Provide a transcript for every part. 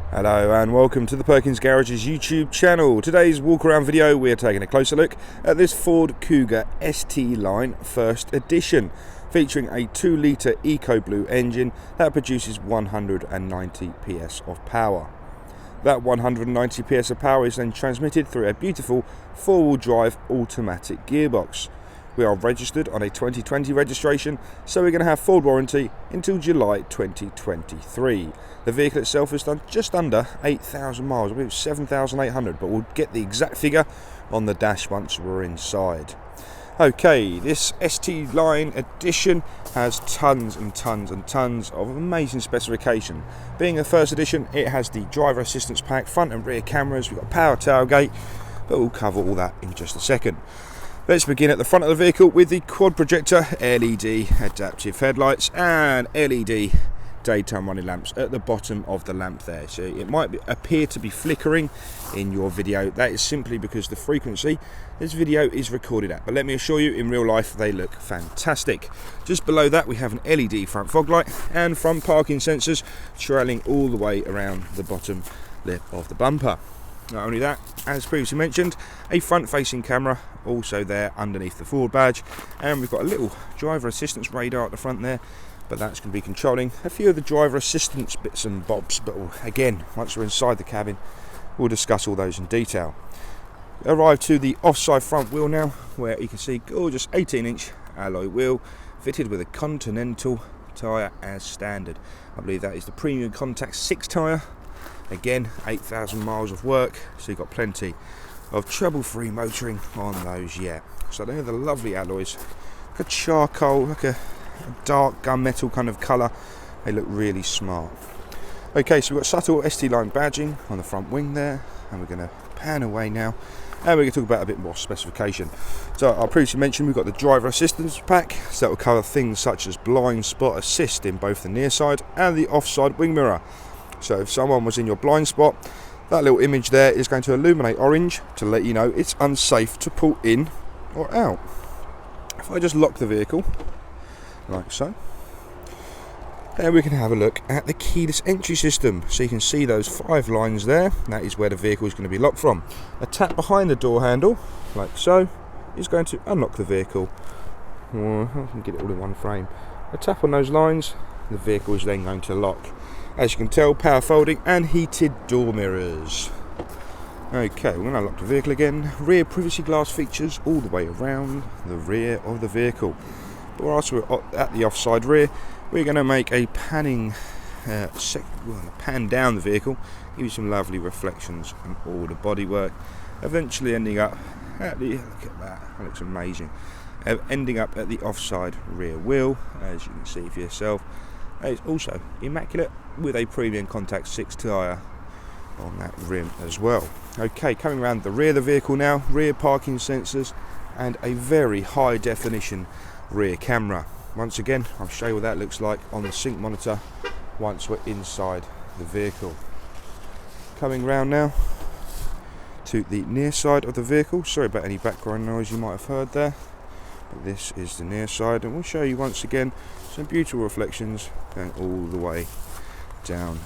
Hello and welcome to the Perkins Garage's YouTube channel. Today's walk around video we're taking a closer look at this Ford KUGA ST line first edition, featuring a 2-litre EcoBlue engine that produces 190 PS of power. That 190 PS of power is then transmitted through a beautiful 4-wheel drive automatic gearbox. We are registered on a 2020 registration, so we're going to have Ford warranty until July 2023. The vehicle itself has done just under 8,000 miles, I believe 7,800, but we'll get the exact figure on the dash once we're inside. Okay, this ST line edition has tons and tons and tons of amazing specification. Being a first edition, it has the driver assistance pack, front and rear cameras, we've got power tailgate, but we'll cover all that in just a second. Let's begin at the front of the vehicle with the quad projector, LED adaptive headlights and LED daytime running lamps at the bottom of the lamp there. So it might appear to be flickering in your video. That is simply because the frequency this video is recorded at. But let me assure you, in real life they look fantastic. Just below that we have an LED front fog light and front parking sensors trailing all the way around the bottom lip of the bumper. Not only that, as previously mentioned, a front-facing camera also there underneath the Ford badge, and we've got a little driver assistance radar at the front there, but that's going to be controlling a few of the driver assistance bits and bobs. But again, once we're inside the cabin, we'll discuss all those in detail. We arrive to the offside front wheel now, where you can see gorgeous 18-inch alloy wheel fitted with a Continental tyre as standard. I believe that is the Premium Contact 6 tyre. Again, 8,000 miles of work, so you've got plenty of trouble-free motoring on those yet. So they're the lovely alloys, like a charcoal, like a dark gunmetal kind of colour. They look really smart. Okay, so we've got subtle ST line badging on the front wing there, and we're going to pan away now, and we're going to talk about a bit more specification. So I previously mentioned we've got the driver assistance pack, so that will cover things such as blind spot assist in both the near side and the offside wing mirror. So if someone was in your blind spot, that little image there is going to illuminate orange to let you know it's unsafe to pull in or out. If I just lock the vehicle, like so, then we can have a look at the keyless entry system. So you can see those 5 lines there, that is where the vehicle is going to be locked from. A tap behind the door handle, like so, is going to unlock the vehicle. I can get it all in one frame. A tap on those lines, the vehicle is then going to lock. As you can tell, power folding and heated door mirrors. Okay, we're going to unlock the vehicle again. Rear privacy glass features all the way around the rear of the vehicle. But whilst we're at the offside rear, we're going to make a pan down the vehicle, give you some lovely reflections on all the bodywork, eventually ending up at the, look at that looks amazing, ending up at the offside rear wheel, as you can see for yourself. It's also immaculate with a Premium Contact 6 tyre on that rim as well. Okay, coming around the rear of the vehicle now, rear parking sensors and a very high definition rear camera. Once again, I'll show you what that looks like on the sync monitor once we're inside the vehicle. Coming round now to the near side of the vehicle. Sorry about any background noise you might have heard there, but this is the near side, and we'll show you once again some beautiful reflections going all the way down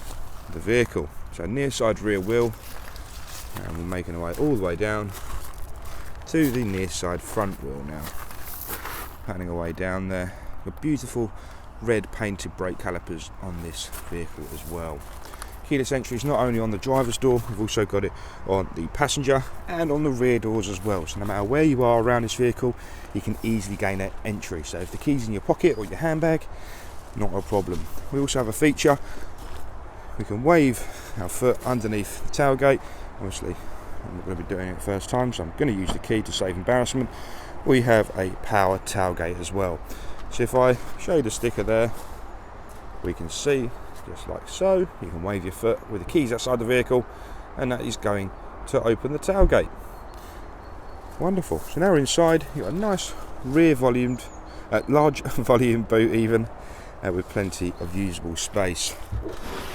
the vehicle. So near side rear wheel, and we're making our way all the way down to the near side front wheel now. Panning away down there. Got beautiful red painted brake calipers on this vehicle as well. Keyless entry is not only on the driver's door, we've also got it on the passenger and on the rear doors as well. So no matter where you are around this vehicle, you can easily gain that entry. So if the key's in your pocket or your handbag, not a problem. We also have a feature, we can wave our foot underneath the tailgate. Obviously I'm not going to be doing it the first time, so I'm going to use the key to save embarrassment. We have a power tailgate as well. So if I show you the sticker there, we can see just like so, you can wave your foot with the keys outside the vehicle, and that is going to open the tailgate. Wonderful. So now we're inside, you've got a nice rear volumed, large volume boot even, with plenty of usable space.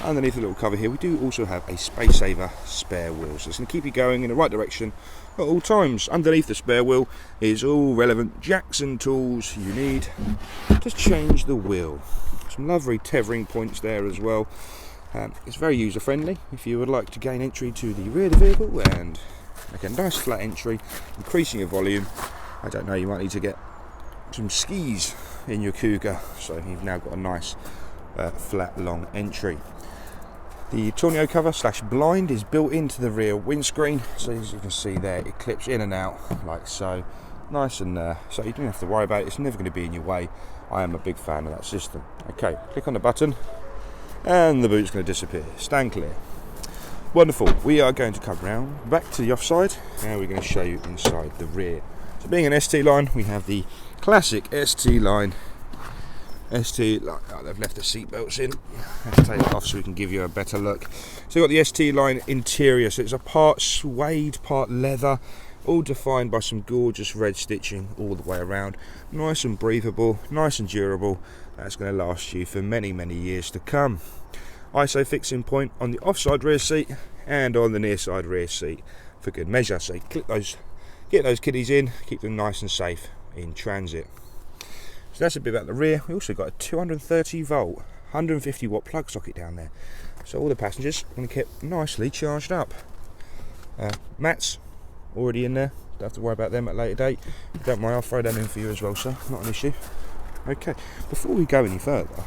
Underneath the little cover here, we do also have a space saver spare wheel, so it's going to keep you going in the right direction at all times. Underneath the spare wheel is all relevant jacks and tools you need to change the wheel. Some lovely tethering points there as well, It's very user friendly if you would like to gain entry to the rear of the vehicle and make a nice flat entry, increasing your volume. I don't know, you might need to get some skis in your KUGA, so you've now got a nice flat long entry. The tonneau cover / blind is built into the rear windscreen, so as you can see there, it clips in and out like so, nice and so you don't have to worry about it. It's never going to be in your way. I am a big fan of that system. Okay, click on the button and the boot's going to disappear. Stand clear. Wonderful. We are going to come round back to the offside and we're going to show you inside the rear. So being an ST line, we have the classic ST line. Oh, they've left the seat belts in. Let's take it off so we can give you a better look. So you've got the ST line interior, so it's a part suede, part leather, all defined by some gorgeous red stitching all the way around. Nice and breathable, nice and durable. That's going to last you for many, many years to come. ISO fixing point on the offside rear seat and on the near side rear seat for good measure. So click those, get those kiddies in, keep them nice and safe in transit. So that's a bit about the rear. We also got a 230 volt, 150 watt plug socket down there. So all the passengers are going to keep nicely charged up. Mats already in there. Don't have to worry about them at a later date. Don't worry, I'll throw them in for you as well, sir. Not an issue. Okay, before we go any further,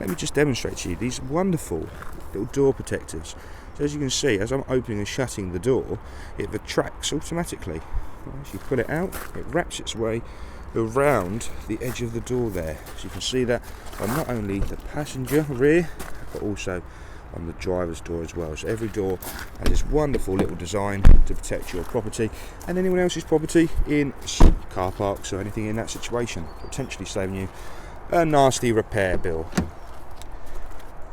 let me just demonstrate to you these wonderful little door protectors. So as you can see, as I'm opening and shutting the door, it retracts automatically. As you pull it out, it wraps its way around the edge of the door there. So you can see that on not only the passenger rear, but also on the driver's door as well. So every door has this wonderful little design to protect your property and anyone else's property in car parks or anything in that situation, potentially saving you a nasty repair bill.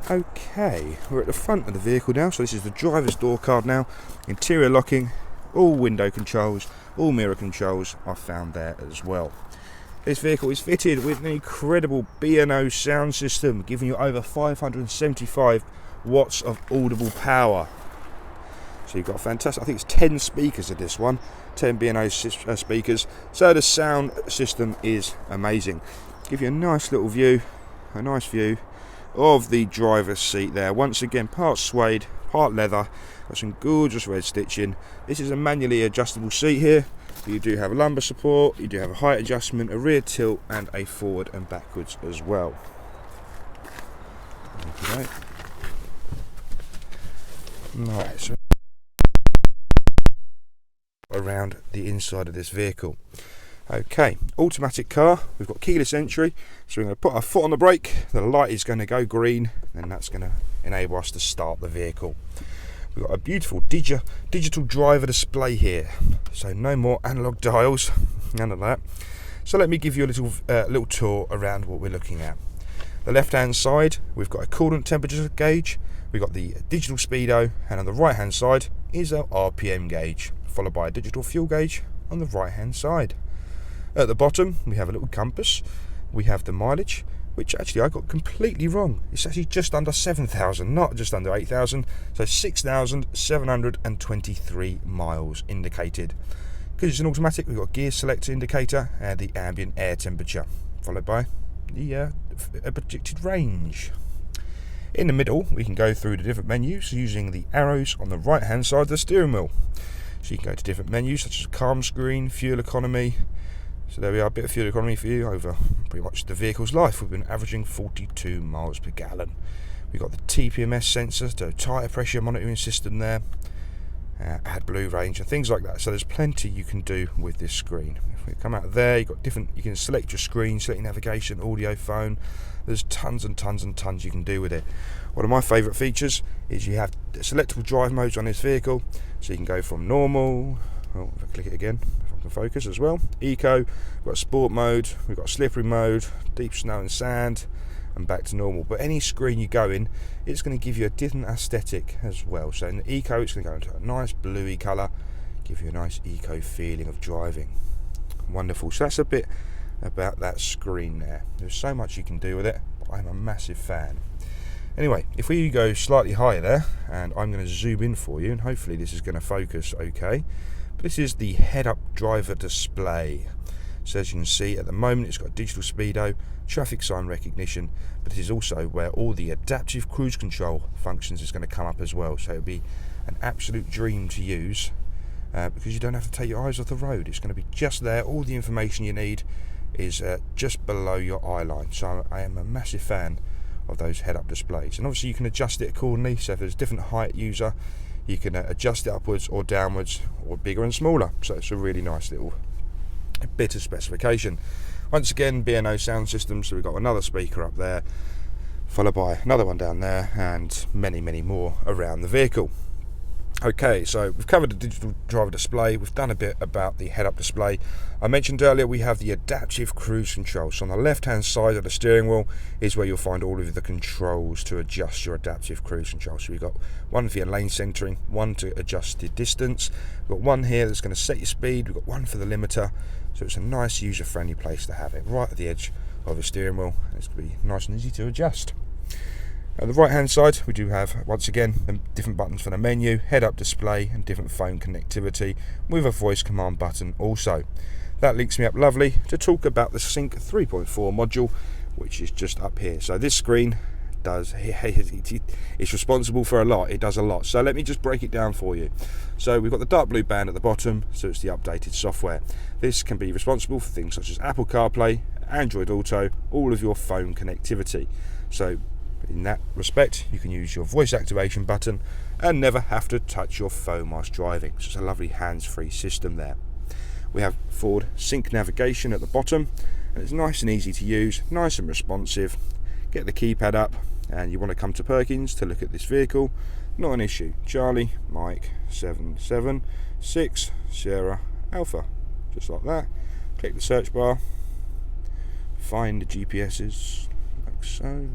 Okay, we're at the front of the vehicle now, so this is the driver's door card now. Interior locking, all window controls, all mirror controls are found there as well. This vehicle is fitted with an incredible B&O sound system, giving you over 575 watts of audible power. So you've got fantastic, I think it's 10 speakers of this one, 10 B&O speakers, so the sound system is amazing. Give you a nice little view, a nice view of the driver's seat there. Once again, part suede, part leather, got some gorgeous red stitching. This is a manually adjustable seat here. You do have a lumbar support, you do have a height adjustment, a rear tilt and a forward and backwards as well. Okay. Right, so around the inside of this vehicle. Okay, automatic car, we've got keyless entry, so we're going to put our foot on the brake, the light is going to go green, and that's going to enable us to start the vehicle. We've got a beautiful digital driver display here, so no more analog dials, none of that. So let me give you a little tour around what we're looking at. The left hand side, we've got a coolant temperature gauge, we've got the digital speedo, and on the right hand side is our RPM gauge, followed by a digital fuel gauge on the right hand side. At the bottom we have a little compass, we have the mileage, which actually I got completely wrong. It's actually just under 7,000, not just under 8,000, so 6,723 miles indicated. Because it's an automatic, we've got gear selector indicator and the ambient air temperature, followed by the projected range. In the middle, we can go through the different menus using the arrows on the right hand side of the steering wheel. So you can go to different menus such as calm screen, fuel economy. So there we are, a bit of fuel economy for you over pretty much the vehicle's life. We've been averaging 42 miles per gallon. We've got the TPMS sensor, so tyre pressure monitoring system there, AWD range and things like that. So there's plenty you can do with this screen. If we come out of there, you've got different, you can select your screen, select your navigation, audio, phone. There's tons and tons and tons you can do with it. One of my favourite features is you have selectable drive modes on this vehicle, so you can go from normal, oh, if I click it again, if I can focus as well, eco, we've got sport mode, we've got slippery mode, deep snow and sand, and back to normal. But any screen you go in, it's going to give you a different aesthetic as well. So in the eco, it's going to go into a nice bluey colour, give you a nice eco feeling of driving. Wonderful. So that's a bit about that screen there. There's so much you can do with it, but I'm a massive fan. Anyway, if we go slightly higher there, and I'm going to zoom in for you, and hopefully this is going to focus okay, but this is the head-up driver display. So as you can see, at the moment it's got digital speedo, traffic sign recognition, but it is also where all the adaptive cruise control functions is going to come up as well. So it'll be an absolute dream to use because you don't have to take your eyes off the road. It's going to be just there. All the information you need is just below your eye line. So I am a massive fan of those head-up displays, and obviously you can adjust it accordingly. So if there's a different height user, you can adjust it upwards or downwards, or bigger and smaller. So it's a really nice little bit of specification. Once again, B&O sound system, so we've got another speaker up there, followed by another one down there, and many more around the vehicle. Okay, so we've covered the digital driver display, we've done a bit about the head-up display. I mentioned earlier we have the adaptive cruise control. So on the left-hand side of the steering wheel is where you'll find all of the controls to adjust your adaptive cruise control. So we've got one for your lane centering, one to adjust the distance. We've got one here that's going to set your speed, we've got one for the limiter. So it's a nice user-friendly place to have it, right at the edge of the steering wheel. It's going to be nice and easy to adjust. At the right hand side we do have, once again, the different buttons for the menu, head-up display and different phone connectivity with a voice command button also. That links me up lovely to talk about the Sync 3.4 module, which is just up here. So this screen it's responsible for a lot. It does a lot. So let me just break it down for you. So we've got the dark blue band at the bottom, so it's the updated software. This can be responsible for things such as Apple CarPlay, Android Auto, all of your phone connectivity. So in that respect, you can use your voice activation button and never have to touch your phone whilst driving. So it's a lovely hands-free system there. We have forward sync navigation at the bottom, and it's nice and easy to use, nice and responsive. Get the keypad up and you want to come to Perkins to look at this vehicle, not an issue. Charlie, Mike, 776 Sierra Alpha, just like that. Click the search bar, find the GPSs like so,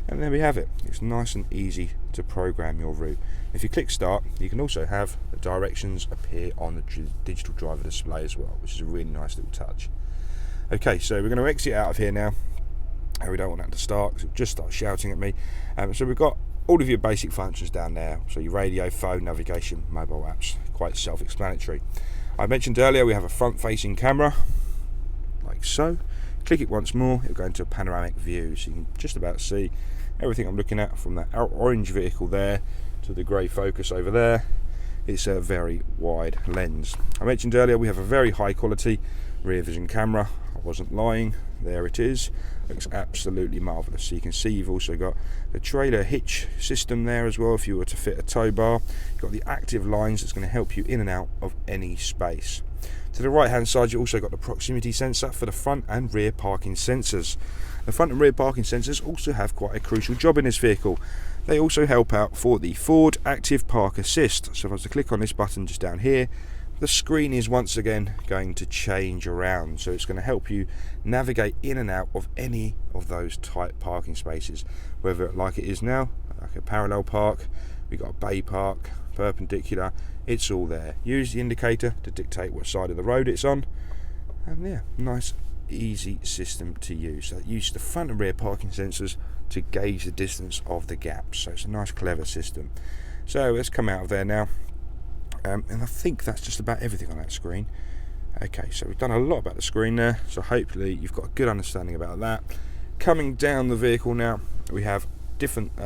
and there we have it. It's nice and easy to program your route. If you click start, you can also have the directions appear on the digital driver display as well, which is a really nice little touch. Okay, so we're going to exit out of here now. We don't want that to start because it'll just start shouting at me. So we've got all of your basic functions down there. So your radio, phone, navigation, mobile apps, quite self-explanatory. I mentioned earlier we have a front-facing camera, like so. Click it once more, it'll go into a panoramic view, so you can just about see everything I'm looking at from that orange vehicle there to the grey Focus over there. It's a very wide lens. I mentioned earlier we have a very high quality rear vision camera. I wasn't lying, there it is. Looks absolutely marvellous. So you can see you've also got the trailer hitch system there as well if you were to fit a tow bar. You've got the active lines that's going to help you in and out of any space. To the right hand side you've also got the proximity sensor for the front and rear parking sensors. The front and rear parking sensors also have quite a crucial job in this vehicle. They also help out for the forward active park assist. So if I was to click on this button just down here, the screen is once again going to change around, so it's going to help you navigate in and out of any of those tight parking spaces, whether like it is now, like a parallel park, we've got a bay park, perpendicular, it's all there. Use the indicator to dictate what side of the road it's on, and yeah, nice easy system to use. So it uses the front and rear parking sensors to gauge the distance of the gaps, so it's a nice clever system. So let's come out of there now. And I think that's just about everything on that screen. Okay, so we've done a lot about the screen there, so hopefully you've got a good understanding about that. Coming down the vehicle now, we have different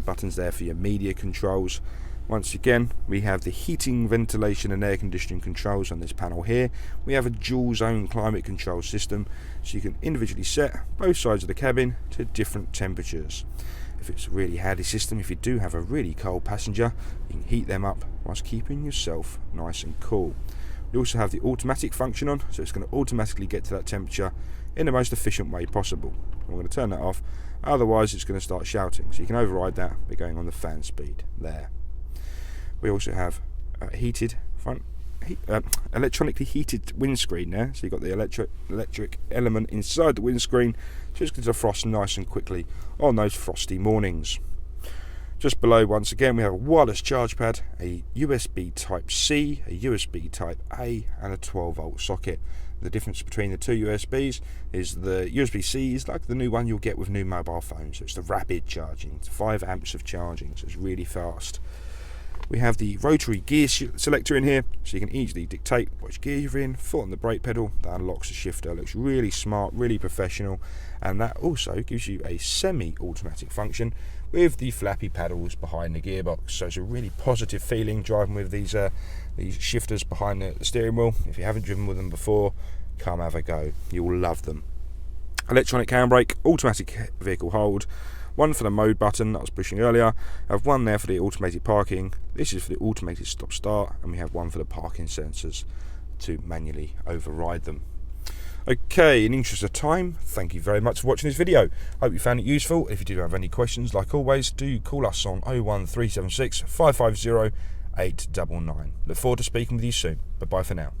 buttons there for your media controls. Once again, we have the heating, ventilation and air conditioning controls on this panel here. We have a dual zone climate control system, so you can individually set both sides of the cabin to different temperatures. If it's a really handy system, if you do have a really cold passenger, you can heat them up whilst keeping yourself nice and cool. We also have the automatic function on, so it's going to automatically get to that temperature in the most efficient way possible. I'm going to turn that off, otherwise it's going to start shouting, so you can override that by going on the fan speed there. We also have heated front, electronically heated windscreen there, so you've got the electric element inside the windscreen, so it's going to defrost nice and quickly on those frosty mornings. Just below, once again, we have a wireless charge pad, a USB Type-C, a USB Type-A and a 12-volt socket. The difference between the two USBs is the USB-C is like the new one you'll get with new mobile phones, so it's the rapid charging, it's 5 amps of charging, so it's really fast. We have the rotary gear selector in here, so you can easily dictate which gear you're in, foot on the brake pedal. That unlocks the shifter. Looks really smart, really professional, and that also gives you a semi-automatic function with the flappy paddles behind the gearbox. So it's a really positive feeling driving with these shifters behind the steering wheel. If you haven't driven with them before, come have a go. You'll love them. Electronic handbrake, automatic vehicle hold. One for the mode button that I was pushing earlier. I have one there for the automated parking. This is for the automated stop start, and we have one for the parking sensors to manually override them. Okay, in the interest of time, thank you very much for watching this video. Hope you found it useful. If you do have any questions, like always, do call us on 01376 550 899. Look forward to speaking with you soon. Bye bye for now.